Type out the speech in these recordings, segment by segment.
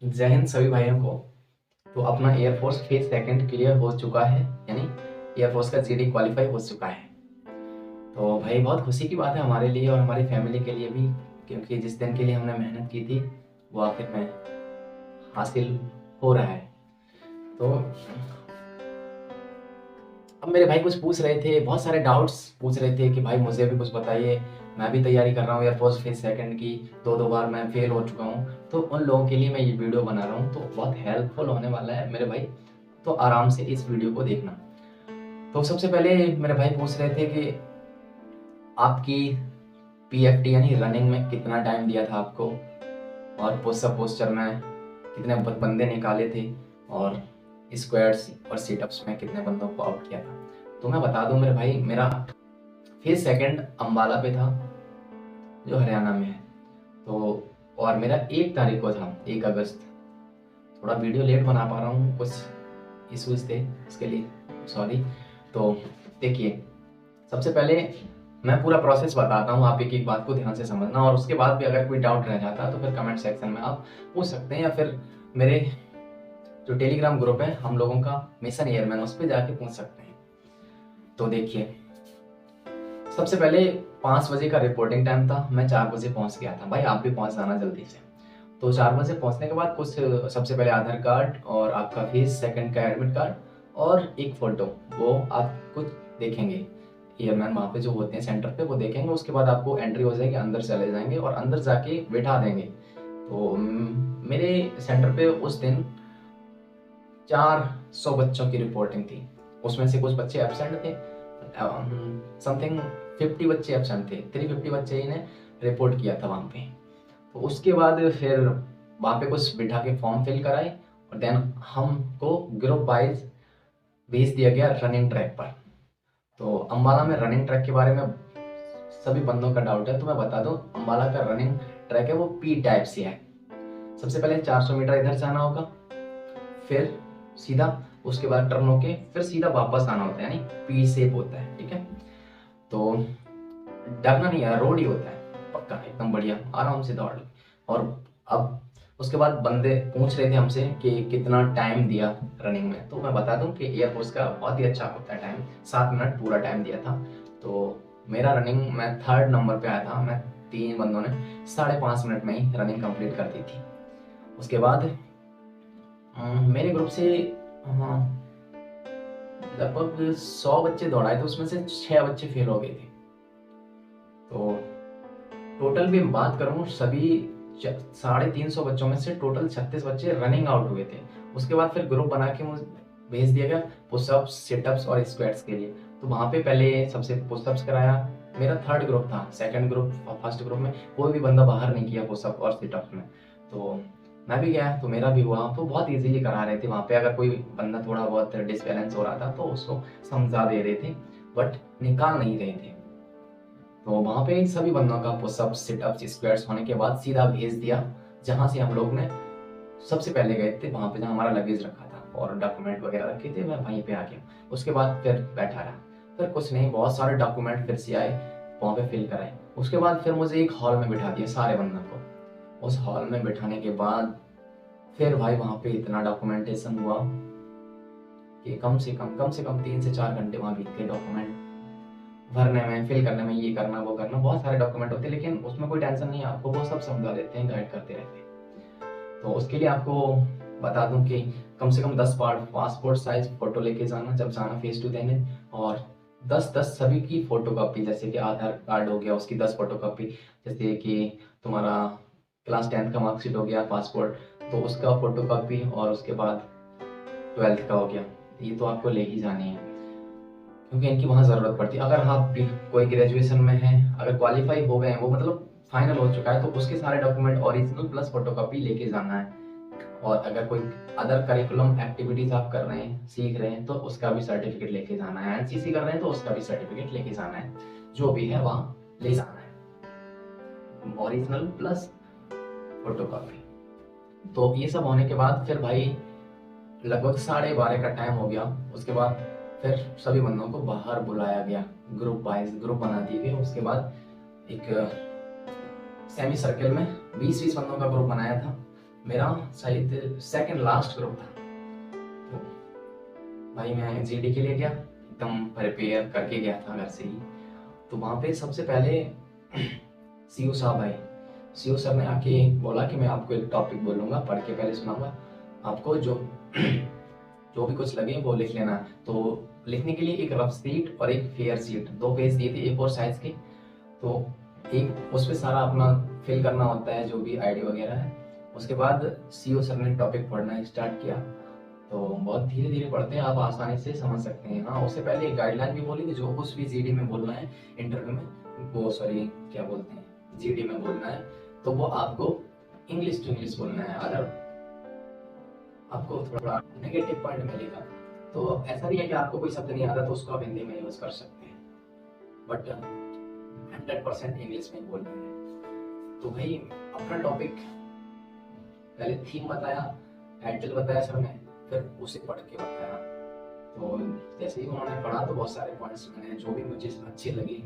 जय हिंद सभी भाइयों को। तो अपना एयरफोर्स फेज सेकंड क्लियर हो चुका है, यानी एयरफोर्स का जीडी क्वालिफाई हो चुका है। तो भाई बहुत खुशी की बात है हमारे लिए और हमारी फैमिली के लिए भी, क्योंकि जिस दिन के लिए हमने मेहनत की थी वो आखिर में हासिल हो रहा है। तो अब मेरे भाई कुछ पूछ रहे थे, बहुत सारे डाउट्स पूछ रहे थे कि भाई मुझे भी कुछ बताइए, मैं भी तैयारी कर रहा हूँ एयरफोर्स फेज सेकंड की, दो बार मैं फेल हो चुका हूँ। तो उन लोगों के लिए मैं ये वीडियो बना रहा हूँ, तो बहुत हेल्पफुल होने वाला है मेरे भाई। तो आराम से इस वीडियो को देखना। तो सबसे पहले मेरे भाई पूछ रहे थे कि आपकी पीएफटी यानी रनिंग में कितना टाइम दिया था आपको, और पुशअप पोस्चर में कितने बंदे निकाले थे, और स्क्वाट्स और सिटअप्स में कितने बंदों को आउट किया था। तो मैं बता दूं मेरे भाई, मेरा फेज सेकंड अम्बाला पे था, जो हरियाणा में है। तो और मेरा 1 तारीख को था, 1 अगस्त। थोड़ा वीडियो लेट बना पा रहा हूँ, कुछ इश्यूज थे, उसके लिए सॉरी। तो देखिए, सबसे पहले मैं पूरा प्रोसेस बताता हूँ, आप एक एक बात को ध्यान से समझना, और उसके बाद भी अगर कोई डाउट रह जाता है तो फिर कमेंट सेक्शन में आप पूछ सकते हैं, या फिर मेरे जो टेलीग्राम ग्रुप है हम लोगों का मिशन एयरमैन, उस पर जाके पूछ सकते हैं। तो देखिए, सबसे पहले 5 बजे का रिपोर्टिंग टाइम था, मैं 4 बजे पहुंच गया था। भाई आप भी पहुंच जाना जल्दी से। तो 4 बजे पहुंचने के बाद कुछ सबसे पहले आधार कार्ड और आपका फीस सेकंड का एडमिट कार्ड और एक फ़ोटो, वो आप कुछ देखेंगे एयरमैन वहाँ पे जो होते हैं सेंटर पे, वो देखेंगे। उसके बाद आपको एंट्री हो जाएगी, अंदर चले जाएंगे और अंदर जाके बैठा देंगे। तो मेरे सेंटर पे उस दिन 400 बच्चों की रिपोर्टिंग थी। उसमें से कुछ बच्चे एबसेंट थे, समथिंग 50 बच्चे एबसेंट थे, 350 बच्चे ही ने रिपोर्ट किया था वहाँ पे। तो उसके बाद फिर वहाँ पे कुछ बिठा के फॉर्म फिल कराए, और देन हमको ग्रुप वाइज भेज दिया गया रनिंग ट्रैक पर। तो अम्बाला में रनिंग ट्रैक के बारे में सभी बंदों का डाउट है, तो मैं बता दूं, अम्बाला का रनिंग ट्रैक है वो पी टाइप से है। सबसे पहले 400 मीटर इधर से आना होगा, फिर सीधा उसके बाद टर्न होके फिर सीधा वापस आना होता है, यानी पी शेप होता है, ठीक है। तो डरना नहीं है, रोड ही होता है पक्का, एकदम बढ़िया, आराम से दौड़ लो। और अब उसके बाद बंदे पूछ रहे थे हमसे कि कितना टाइम दिया रनिंग में, तो मैं बता दूं कि एयरफोर्स का बहुत ही अच्छा होता है टाइम, 7 मिनट पूरा टाइम दिया था। तो मेरा रनिंग में 3rd नंबर पे आया था, मैं 3 बंदों ने 5.5 मिनट में ही रनिंग कंप्लीट कर दी थी। उसके बाद मेरे ग्रुप से लगभग 100 बच्चे दौड़ाए थे, उसमें से 6 बच्चे फेल हो गए थे। तो टोटल भी बात करूं, सभी 350 बच्चों में से टोटल 36 बच्चे रनिंग आउट हुए थे। उसके बाद फिर ग्रुप बना के मुझे भेज दिया गया पुशअप्स, सिटअप्स और स्क्वाट्स के लिए। तो वहाँ पे पहले सबसे पुशअप्स कराया, मेरा 3rd ग्रुप था। सेकंड ग्रुप, फर्स्ट ग्रुप में कोई भी बंदा बाहर नहीं किया पुशअप और सिटअप्स में, तो मैं भी गया, तो मेरा भी हुआ। तो बहुत इजीली करा रहे थे वहाँ पे, अगर कोई बंदा थोड़ा बहुत डिसबैलेंस हो रहा था तो उसको समझा दे रहे थे, बट निकाल नहीं रहे थे। तो वहाँ पे सभी बंदों का पुशअप, सिटअप्स, स्क्वाट्स होने के बाद सीधा भेज दिया जहाँ से हम लोग ने सबसे पहले गए थे, वहाँ पे जहाँ हमारा लगेज रखा था और डॉक्यूमेंट वगैरह रखे थे, मैं वहीं पे आ गया। उसके बाद फिर बैठा रहा, फिर कुछ नहीं, बहुत सारे डॉक्यूमेंट फिर से आए, वहाँ पे फिल कराए। उसके बाद फिर मुझे एक हॉल में बिठा दिया सारे बंदों को। उस हॉल में बिठाने के बाद फिर भाई वहाँ पे इतना डॉक्यूमेंटेशन हुआ कि कम से कम 3 से 4 घंटे वहाँ बीत गए डॉक्यूमेंट भरने में, फिल करने में, ये करना वो करना, बहुत सारे डॉक्यूमेंट होते हैं, लेकिन उसमें कोई टेंशन नहीं है, आपको वो सब समझा देते हैं, गाइड करते रहते हैं। तो उसके लिए आपको बता दूं कि कम से कम 10 पासपोर्ट साइज फोटो लेके जाना जब जाना फेस टू देने, और 10-10 सभी की फोटो कॉपी, जैसे कि आधार कार्ड हो गया उसकी 10 फोटो कॉपी, जैसे कि तुम्हारा क्लास 10th का मार्कशीट हो गया, पासपोर्ट, तो उसका फोटो कॉपी, और उसके बाद 12th का हो गया, ये तो आपको ले ही जानी है, क्योंकि इनकी वहाँ ज़रूरत पड़ती है। अगर आप भी कोई ग्रेजुएशन में है, अगर क्वालिफाई हो गए हैं, वो मतलब फाइनल हो चुका है, तो उसके सारे डॉक्यूमेंट ओरिजिनल प्लस फोटोकॉपी लेके जाना है। और अगर कोई अदर करिकुलम एक्टिविटीज़ आप कर रहे हैं, सीख रहे हैं, तो उसका भी सर्टिफिकेट लेके जाना है। एनसीसी कर रहे हैं तो उसका भी सर्टिफिकेट लेके जाना है, जो भी है वहाँ ले जाना है, ओरिजिनल प्लस फोटोकॉपी। तो ये सब होने के बाद फिर भाई लगभग 12:30 का टाइम हो गया। उसके बाद फिर सभी बंदों को बाहर बुलाया गया, ग्रुप वाइज ग्रुप बना दिए गए। उसके बाद एक सेमी सर्कल में 20-20 बंदों का ग्रुप बनाया था, मेरा शायद सेकंड लास्ट ग्रुप था। तो भाई मैं जीडी के लिए गया, एकदम प्रिपेयर करके गया था घर से ही। तो वहाँ पे सबसे पहले सीओ साहब आए। सीओ सर ने आके बोला कि मैं आपको एक टॉपिक बोलूँगा, पढ़ के पहले सुनाऊंगा, आपको जो जो भी कुछ लगे वो लिख लेना। तो लिखने के लिए एक रफ शीट और एक फेयर शीट, 2 पेज दिए थे A4 साइज के। तो एक उस पर सारा अपना फिल करना होता है जो भी आईडी वगैरह है। उसके बाद सीओ सर ने टॉपिक पढ़ना स्टार्ट किया। तो बहुत धीरे धीरे पढ़ते हैं, आप आसानी से समझ सकते हैं। हाँ, उससे पहले एक गाइडलाइन भी बोली कि जो कुछ भी जीडी में बोलना है इंटरव्यू में, वो सॉरी क्या बोलते हैं, जीडी में बोलना है, तो वो आपको इंग्लिश टू इंग्लिश बोलना है। अगर आपको थोड़ा नेगेटिव पॉइंट मिलेगा तो ऐसा नहीं है कि आपको कोई शब्द नहीं आता तो उसको आप हिंदी में यूज कर सकते हैं, बट 100% इंग्लिश में बोलना है। तो भाई अपना टॉपिक पहले थीम बताया, टाइटल बताया सर ने, फिर उसे पढ़ के बताया। तो जैसे ही उन्होंने पढ़ा तो बहुत सारे पॉइंट्स मैंने जो भी मुझे अच्छे लगे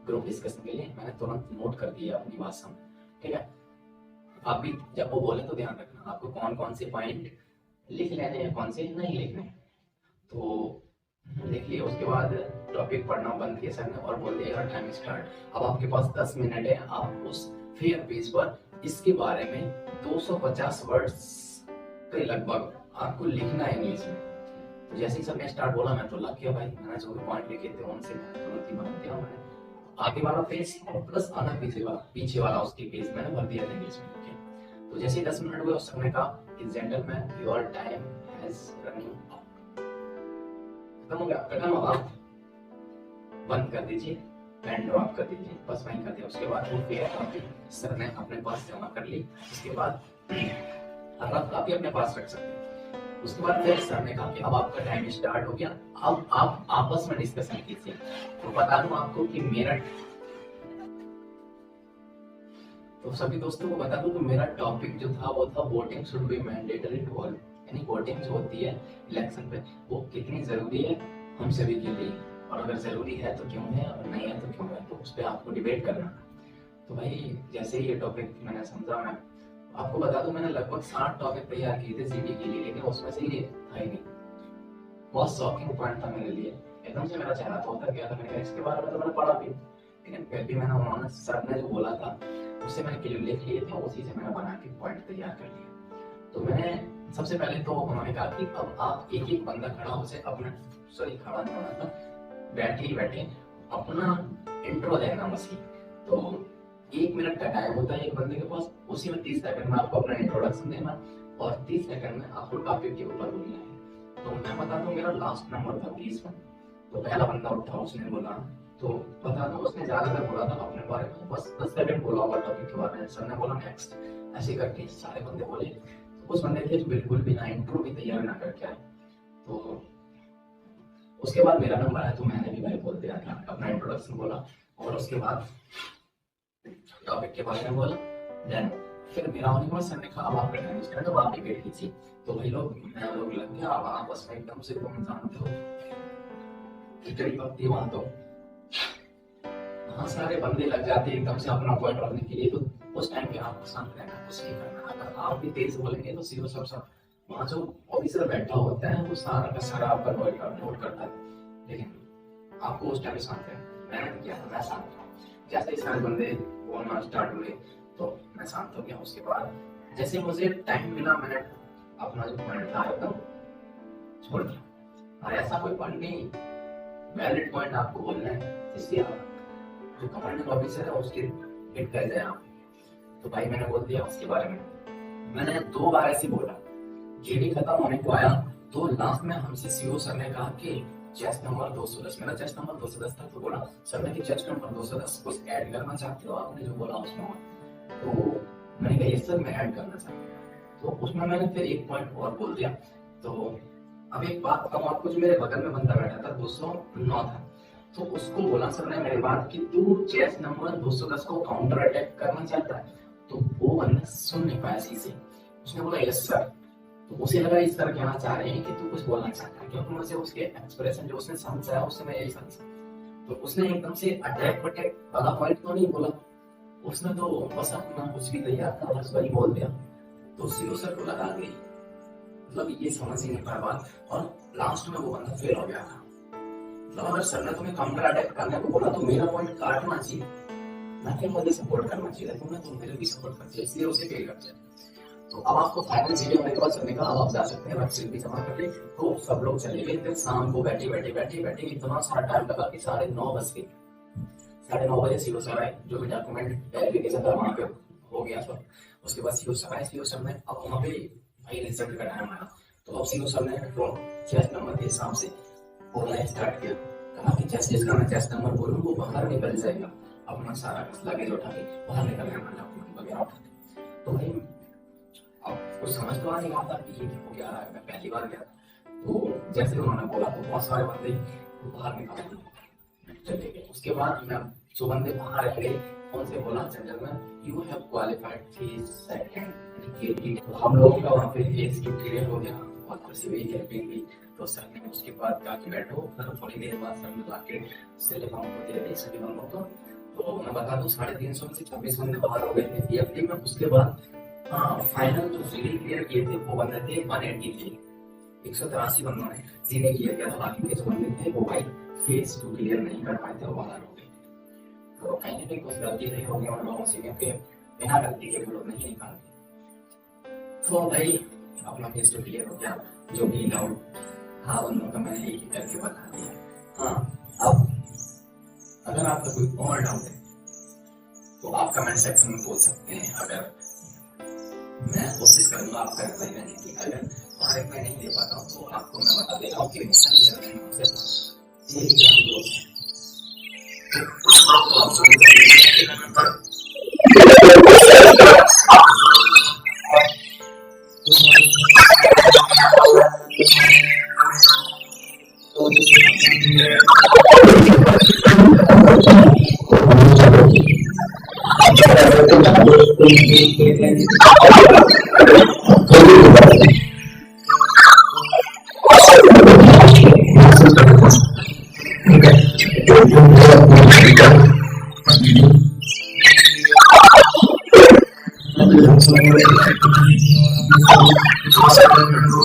ग्रुप डिस्कशन के लिए मैंने तुरंत नोट कर दिया अपनी भाषा में। ठीक है, आप भी जब वो बोले तो ध्यान रखना आपको कौन कौन से पॉइंट लिख लेने हैं, कौन से नहीं लिखने। तो लिख लिए, उसके बाद टॉपिक पढ़ना बंद किया सर ने और बोल दिया टाइम स्टार्ट। अब आपके पास 10 मिनट है, आप उस फेयर पेज पर इसके बारे में 250 वर्ड्स के लगभग आपको लिखना है इंग्लिश में। तो जैसे ही सर ने स्टार्ट बोला मैं तो लग गया भाई, मैंने जो भी पॉइंट लिखे थे उनसे मैं तुरंत ही भर दिया। मैंने आगे वाला पेज और प्लस आना पीछे वाला उसके पेज मैंने भर दिया था इंग्लिश में। तो जैसे ही 10 मिनट हुए उस सर ने कहा कि gentleman your time has running out. खत्म हो गया, खत्म हो, आप बंद कर दीजिए, पेन ड्रॉप कर दीजिए, बस वहीं कर दिया। उसके बाद वो फेयर कॉपी सर ने अपने पास जमा कर ली। उसके बाद रफ कॉपी अपने पास रख सकते हैं। उसके बाद फिर सर ने कहा कि अब आपका टाइम स्टार्ट हो गया, अब आप आपस में डिस्कशन कीजिए। तो बता दूं आपको कि मेरा तो सभी दोस्तों को बता दूं कि मेरा टॉपिक जो था वो था voting should be mandatory to all, यानी वोटिंग जो होती है इलेक्शन पे वो कितनी जरूरी है हम सभी के लिए, और अगर जरूरी है तो क्यों है और नहीं है तो क्यों है, तो उस पर आपको डिबेट करना। तो भाई जैसे ही ये टॉपिक मैंने समझा, मैं आपको बता दूं मैंने लगभग 60 टॉपिक तैयार किए थे सीडी के लिए, लेकिन उसमें से ये था ही नहीं। बहुत शॉकिंग पॉइंट था मेरे लिए, एकदम से मेरा चेहरा तो उतर गया था। मैंने इसके बारे में तो मैंने पढ़ा भी, लेकिन फिर भी मैंने उन्होंने सर ने जो बोला था उससे मैंने क्लियर लिख लिए थे, उसी से मैंने बना के पॉइंट तैयार कर लिया। तो मैंने सबसे पहले तो उन्होंने कहा कि अब आप एक एक बंदा खड़ा हो से अपना खड़ा नहीं होना था, बैठे ही बैठे अपना इंट्रो देना बस ही। तो 1 मिनट का टाइम होता है एक बंदे के पास, उसी में 30 सेकंड में आपको अपना इंट्रोडक्शन देना और 30 सेकंड में आपको टॉपिक के ऊपर बोलना है। तो मैं बता दूं मेरा लास्ट नंबर था 30 में। तो पहला बंदा उठा, उसने बोला, तो बता दो उसने ज्यादातर बोला था अपने बारे में, बस 10 सेकंड बोला होगा टॉपिक के बारे में। सर ने बोला नेक्स्ट, ऐसे करके सारे बंदे बोले। तो कुछ बंदे थे जो बिल्कुल भी ना इंट्रो भी तैयार ना करके आए। तो उसके बाद मेरा नंबर आया तो मैंने भी भाई बोल दिया था, अपना इंट्रोडक्शन बोला और उसके बाद टॉपिक के बारे में बोला। देन फिर मेरा होने के बाद सर ने कहा अब आपका टाइम स्टार्ट, अब आप डिबेट कीजिए। तो भाई लोग मैं लोग लग गया, अब आपस में एकदम से तुम जानते हो खिचड़ी पकती वहां तो हाँ सारे बंदे लग जाते हैं एकदम से अपना पॉइंट रखने के लिए। तो उस टाइम पे आपको शांत रहना, कुछ नहीं करना। अगर आप भी तेज बोलेंगे तो सीधे सब वहाँ जो ऑफिसर बैठा होता है वो सारा का सारा आपका नोट करता है, लेकिन आपको उस टाइम शांत रहना। मैंने किया था, मैं शांत था। जैसे ही सारे बंदे बोलना स्टार्ट हुए तो मैं शांत हो गया। उसके बाद जैसे मुझे टाइम मिला मैंने अपना जो पॉइंट था एकदम छोड़ दिया। और ऐसा कोई पॉइंट नहीं, वैलिड पॉइंट आपको बोलना है जिससे आप जो कमांडिंग ऑफिसर है उसके हिट कर जाए आप। तो भाई मैंने बोल दिया उसके बारे में। मैंने 2 बार ऐसे बोला, जेडी खत्म होने को आया तो लास्ट में हमसे सीओ सर ने कहा कि चेस्ट नंबर 210, मेरा चेस्ट नंबर 210 था। तो बोला सर ने कि चेस्ट नंबर 210 कुछ ऐड करना चाहते हो आपने जो बोला उसमें? तो मैंने कहा यस सर मैं ऐड करना चाहता हूँ। तो उसमें मैंने फिर एक पॉइंट और बोल दिया। तो अब एक बात बताऊँ आपको, जो मेरे बगल में बंदा बैठा था 209 था, तो उसको बोला सर ने मेरी बात कि तू चेस नंबर 210 को काउंटर अटैक करना चाहता है। तो वो बंदा सुन नहीं पाया सही से, उसने बोला यस सर। तो उसे लगा इस तरह कहना चाह रहे हैं कि तू कुछ बोलना चाहता है, क्योंकि मुझे उसके एक्सप्रेशन जो उसने समझा उससे मैं यही समझा। तो उसने एकदम से अटैक वाला पॉइंट तो नहीं बोला, उसने तो बस अपना कुछ भी तैयार था बस वही बोल दिया। तो सीओ सर को लगा गई, मतलब ये समझ ही नहीं पाया बात, और लास्ट में वो बंदा फेल हो गया था। मतलब अगर सर ने तुम्हें काउंटर अटैक करने को बोला तो मेरा पॉइंट काटना चाहिए, ना कि मुझे सपोर्ट करना चाहिए, तुमने तुम मेरे भी सपोर्ट करते हैं, इसलिए उसे फेल करते हैं। तो अब आपको फाइनल सीडी होने के बाद सर ने कहा अब आप जा सकते हैं, वेबसाइट भी जमा कर ली। तो सब लोग चले गए। फिर शाम को बैठे इतना सारा टाइम लगा कि 9:30 बज गए। 9:30 बजे सीओ सर आए, जो भी डॉक्यूमेंट वेरिफिकेशन था वहाँ पे हो गया सब। उसके बाद सीओ सर आए, सीओ सर ने अब वहाँ पे भाई रिजल्ट का टाइम आया। तो अब सीओ सर ने चेस्ट नंबर के हिसाब से बोलना स्टार्ट किया। कहा कि जिसका मैं चेस्ट नंबर बोलूँ वो बाहर निकल जाएगा, अपना सारा लगेज उठा के बाहर निकल गया, डॉक्यूमेंट वगैरह उठा के। तो भाई अब कुछ समझ तो आ नहीं रहा था कि ये हो क्या रहा है, मैं पहली बार गया था। तो जैसे उन्होंने बोला तो बहुत सारे बंदे बाहर निकल चले गए। उसके बाद मैं जो बंदे बाहर रह गए उनसे बोला जनरल में you have qualified phase second. तो हम लोगों का वहाँ पे फेज क्लियर हो गया और खुशी हुई, हेल्पिंग हुई। तो सर ने उसके बाद कहा कि बैठो, फिर थोड़ी देर बाद सर ने लाके सिलेबस को दे दी सभी बंदों को। तो मैं बता दूं 350 में से 26 बंदे बाहर हो गए थे पीएफटी में। उसके बाद फाइनल जो सीडी क्लियर किए थे वो बंदे थे 183, 183 बंदों ने सीडी क्लियर किया था। बाकी के जो बंदे थे वो भाई फेज 2 क्लियर नहीं कर पाए थे, वो बाहर हो गए। तो कहीं ना कहीं कुछ गलती नहीं होगी उन लोगों से, क्योंकि बिना गलती के वो लोग नहीं निकालते। तो भाई अपना फेज 2 क्लियर हो गया। जो भी डाउट हाँ बंदों का मैंने एक एक करके बता दिया। हाँ अब अगर आपका कोई और डाउट है तो आप कमेंट सेक्शन में पूछ सकते हैं। अगर मैं कोशिश करूंगा आपका रिप्लाई देने की, अगर वहाँ रिप्लाई नहीं दे पाता हूँ तो आपको मैं बता दे रहा हूँ कि मिशन ये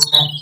Thank you.